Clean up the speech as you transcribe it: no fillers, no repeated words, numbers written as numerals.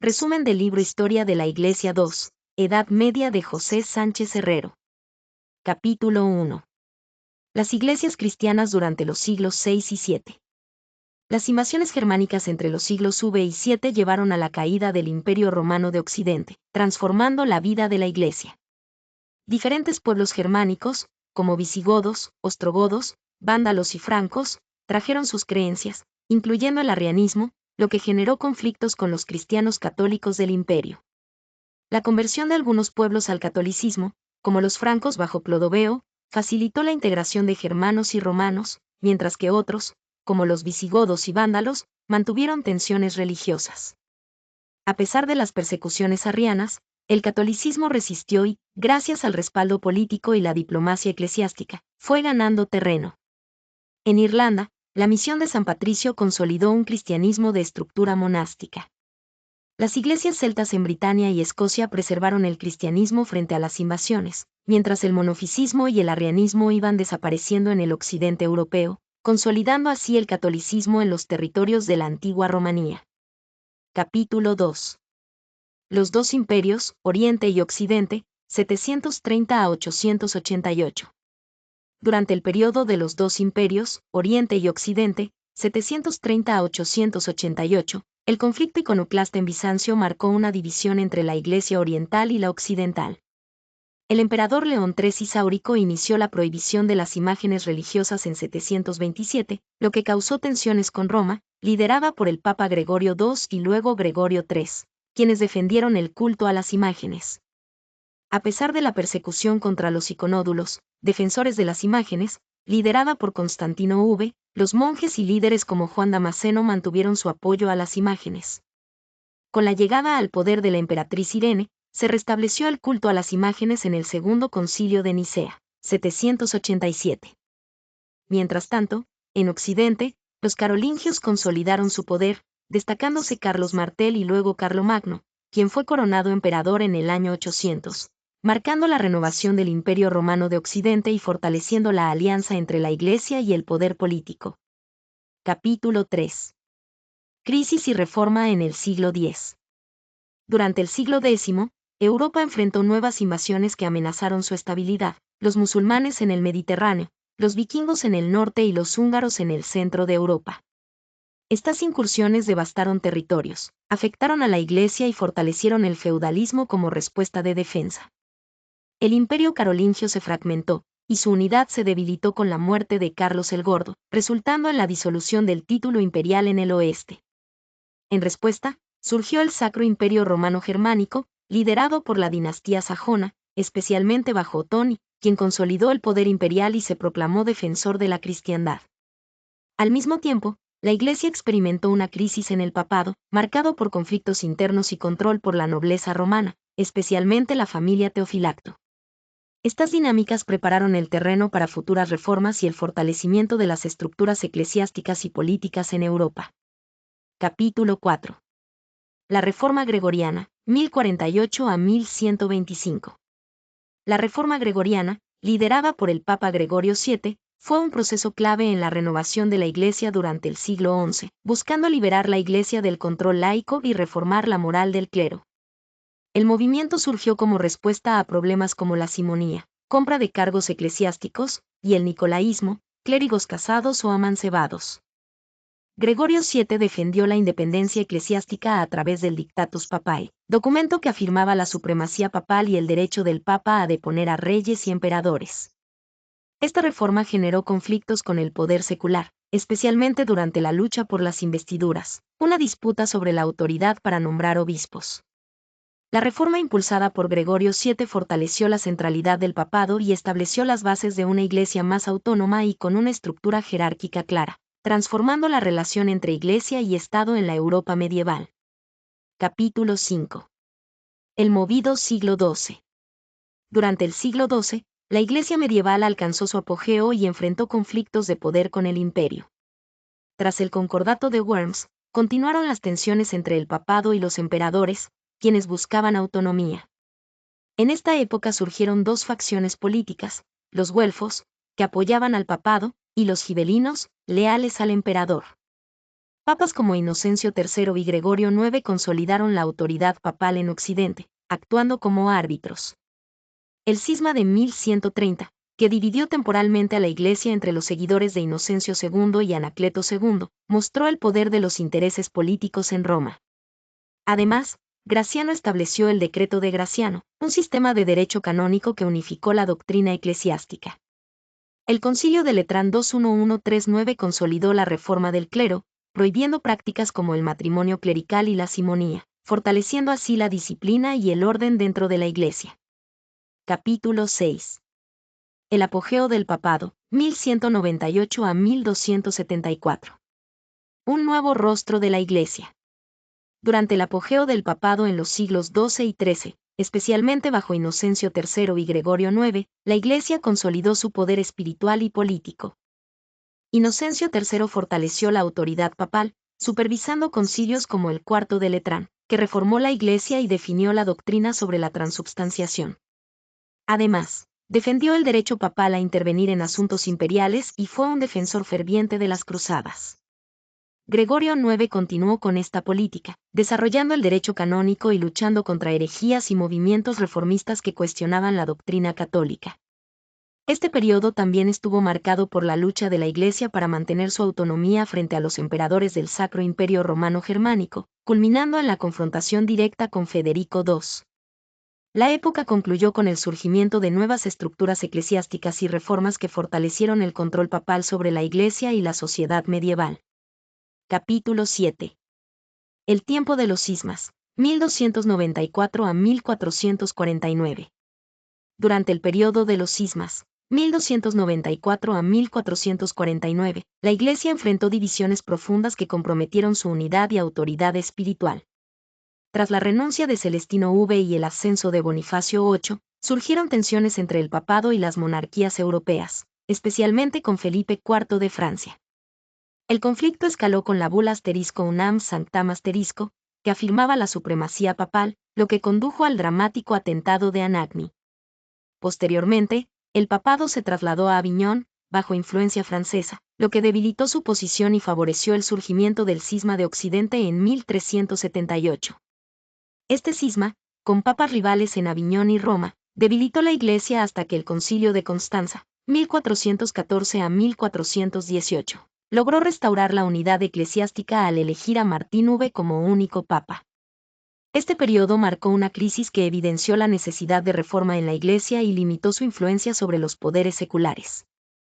Resumen del libro Historia de la Iglesia 2, Edad Media de José Sánchez Herrero. Capítulo 1. Las iglesias cristianas durante los siglos VI y VII. Las invasiones germánicas entre los siglos V y VII llevaron a la caída del Imperio Romano de Occidente, transformando la vida de la Iglesia. Diferentes pueblos germánicos, como visigodos, ostrogodos, vándalos y francos, trajeron sus creencias, incluyendo el arrianismo, lo que generó conflictos con los cristianos católicos del imperio. La conversión de algunos pueblos al catolicismo, como los francos bajo Clodoveo, facilitó la integración de germanos y romanos, mientras que otros, como los visigodos y vándalos, mantuvieron tensiones religiosas. A pesar de las persecuciones arrianas, el catolicismo resistió y, gracias al respaldo político y la diplomacia eclesiástica, fue ganando terreno. En Irlanda, la misión de San Patricio consolidó un cristianismo de estructura monástica. Las iglesias celtas en Britania y Escocia preservaron el cristianismo frente a las invasiones, mientras el monofisismo y el arrianismo iban desapareciendo en el occidente europeo, consolidando así el catolicismo en los territorios de la antigua Romanía. Capítulo 2. Los dos imperios, Oriente y Occidente, 730 a 888. Durante el periodo de los dos imperios, Oriente y Occidente, 730 a 888, el conflicto iconoclasta en Bizancio marcó una división entre la Iglesia oriental y la occidental. El emperador León III Isáurico inició la prohibición de las imágenes religiosas en 727, lo que causó tensiones con Roma, liderada por el Papa Gregorio II y luego Gregorio III, quienes defendieron el culto a las imágenes. A pesar de la persecución contra los iconódulos, defensores de las imágenes, liderada por Constantino V, los monjes y líderes como Juan Damasceno mantuvieron su apoyo a las imágenes. Con la llegada al poder de la emperatriz Irene, se restableció el culto a las imágenes en el Segundo Concilio de Nicea, 787. Mientras tanto, en Occidente, los carolingios consolidaron su poder, destacándose Carlos Martel y luego Carlomagno, quien fue coronado emperador en el año 800. Marcando la renovación del Imperio Romano de Occidente y fortaleciendo la alianza entre la Iglesia y el poder político. Capítulo 3. Crisis y reforma en el siglo X. Durante el siglo X, Europa enfrentó nuevas invasiones que amenazaron su estabilidad, los musulmanes en el Mediterráneo, los vikingos en el norte y los húngaros en el centro de Europa. Estas incursiones devastaron territorios, afectaron a la Iglesia y fortalecieron el feudalismo como respuesta de defensa. El imperio carolingio se fragmentó, y su unidad se debilitó con la muerte de Carlos el Gordo, resultando en la disolución del título imperial en el oeste. En respuesta, surgió el Sacro Imperio Romano Germánico, liderado por la dinastía sajona, especialmente bajo Otón, quien consolidó el poder imperial y se proclamó defensor de la cristiandad. Al mismo tiempo, la Iglesia experimentó una crisis en el papado, marcado por conflictos internos y control por la nobleza romana, especialmente la familia Teofilacto. Estas dinámicas prepararon el terreno para futuras reformas y el fortalecimiento de las estructuras eclesiásticas y políticas en Europa. Capítulo 4. La Reforma Gregoriana, 1048 a 1125. La Reforma Gregoriana, liderada por el Papa Gregorio VII, fue un proceso clave en la renovación de la Iglesia durante el siglo XI, buscando liberar la Iglesia del control laico y reformar la moral del clero. El movimiento surgió como respuesta a problemas como la simonía, compra de cargos eclesiásticos, y el nicolaísmo, clérigos casados o amancebados. Gregorio VII defendió la independencia eclesiástica a través del Dictatus Papae, documento que afirmaba la supremacía papal y el derecho del Papa a deponer a reyes y emperadores. Esta reforma generó conflictos con el poder secular, especialmente durante la lucha por las investiduras, una disputa sobre la autoridad para nombrar obispos. La reforma impulsada por Gregorio VII fortaleció la centralidad del papado y estableció las bases de una iglesia más autónoma y con una estructura jerárquica clara, transformando la relación entre iglesia y Estado en la Europa medieval. Capítulo 5. El movido siglo XII. Durante el siglo XII, la iglesia medieval alcanzó su apogeo y enfrentó conflictos de poder con el imperio. Tras el Concordato de Worms, continuaron las tensiones entre el papado y los emperadores, quienes buscaban autonomía. En esta época surgieron dos facciones políticas, los güelfos, que apoyaban al papado, y los gibelinos, leales al emperador. Papas como Inocencio III y Gregorio IX consolidaron la autoridad papal en Occidente, actuando como árbitros. El cisma de 1130, que dividió temporalmente a la Iglesia entre los seguidores de Inocencio II y Anacleto II, mostró el poder de los intereses políticos en Roma. Además, Graciano estableció el Decreto de Graciano, un sistema de derecho canónico que unificó la doctrina eclesiástica. El Concilio de Letrán 21139 consolidó la reforma del clero, prohibiendo prácticas como el matrimonio clerical y la simonía, fortaleciendo así la disciplina y el orden dentro de la Iglesia. Capítulo 6. El apogeo del papado, 1198 a 1274. Un nuevo rostro de la Iglesia. Durante el apogeo del papado en los siglos XII y XIII, especialmente bajo Inocencio III y Gregorio IX, la Iglesia consolidó su poder espiritual y político. Inocencio III fortaleció la autoridad papal, supervisando concilios como el Cuarto de Letrán, que reformó la Iglesia y definió la doctrina sobre la transubstanciación. Además, defendió el derecho papal a intervenir en asuntos imperiales y fue un defensor ferviente de las cruzadas. Gregorio IX continuó con esta política, desarrollando el derecho canónico y luchando contra herejías y movimientos reformistas que cuestionaban la doctrina católica. Este periodo también estuvo marcado por la lucha de la Iglesia para mantener su autonomía frente a los emperadores del Sacro Imperio Romano Germánico, culminando en la confrontación directa con Federico II. La época concluyó con el surgimiento de nuevas estructuras eclesiásticas y reformas que fortalecieron el control papal sobre la Iglesia y la sociedad medieval. Capítulo 7. El tiempo de los cismas, 1294 a 1449. Durante el periodo de los cismas, 1294 a 1449, la Iglesia enfrentó divisiones profundas que comprometieron su unidad y autoridad espiritual. Tras la renuncia de Celestino V y el ascenso de Bonifacio VIII, surgieron tensiones entre el papado y las monarquías europeas, especialmente con Felipe IV de Francia. El conflicto escaló con la bula *unam sanctam*, que afirmaba la supremacía papal, lo que condujo al dramático atentado de Anagni. Posteriormente, el papado se trasladó a Aviñón, bajo influencia francesa, lo que debilitó su posición y favoreció el surgimiento del cisma de Occidente en 1378. Este cisma, con papas rivales en Aviñón y Roma, debilitó la Iglesia hasta que el Concilio de Constanza, 1414 a 1418, logró restaurar la unidad eclesiástica al elegir a Martín V como único papa. Este periodo marcó una crisis que evidenció la necesidad de reforma en la Iglesia y limitó su influencia sobre los poderes seculares.